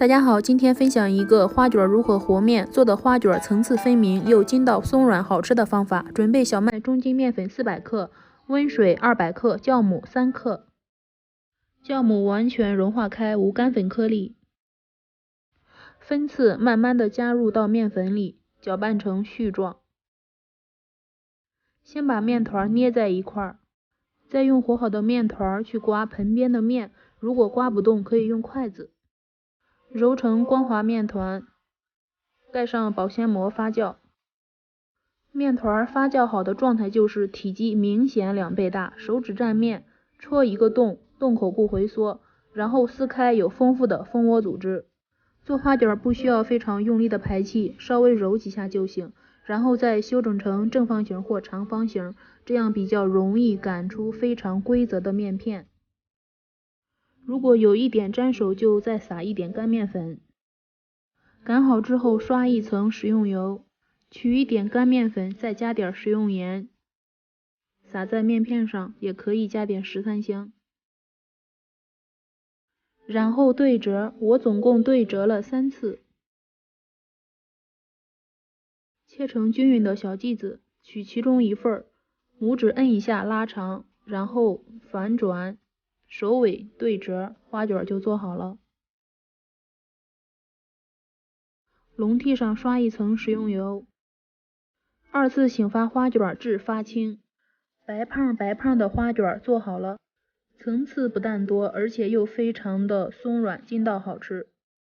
大家好，今天分享一个花卷如何和面，做的花卷层次分明又筋道松软好吃的方法。准备小麦中筋面粉400克，温水200克，酵母3克，酵母完全融化开，无干粉颗粒。分次慢慢的加入到面粉里，搅拌成絮状。先把面团捏在一块，再用和好的面团去刮盆边的面，如果刮不动，可以用筷子。揉成光滑面团，盖上保鲜膜发酵。面团发酵好的状态就是体积明显2倍大，手指蘸面，戳一个洞，洞口不回缩，然后撕开，有丰富的蜂窝组织。做花卷不需要非常用力的排气，稍微揉几下就行，然后再修整成正方形或长方形，这样比较容易擀出非常规则的面片。如果有一点沾手，就再撒一点干面粉。擀好之后刷一层食用油，取一点干面粉，再加点食用盐，撒在面片上，也可以加点13香。然后对折，我总共对折了3次。切成均匀的小剂子，取其中一份，拇指摁一下拉长，然后反转，首尾对折，花卷就做好了。笼屉上刷一层食用油，2次醒发花卷至发青，白胖白胖的花卷做好了，层次不但多，而且又非常的松软筋道好吃。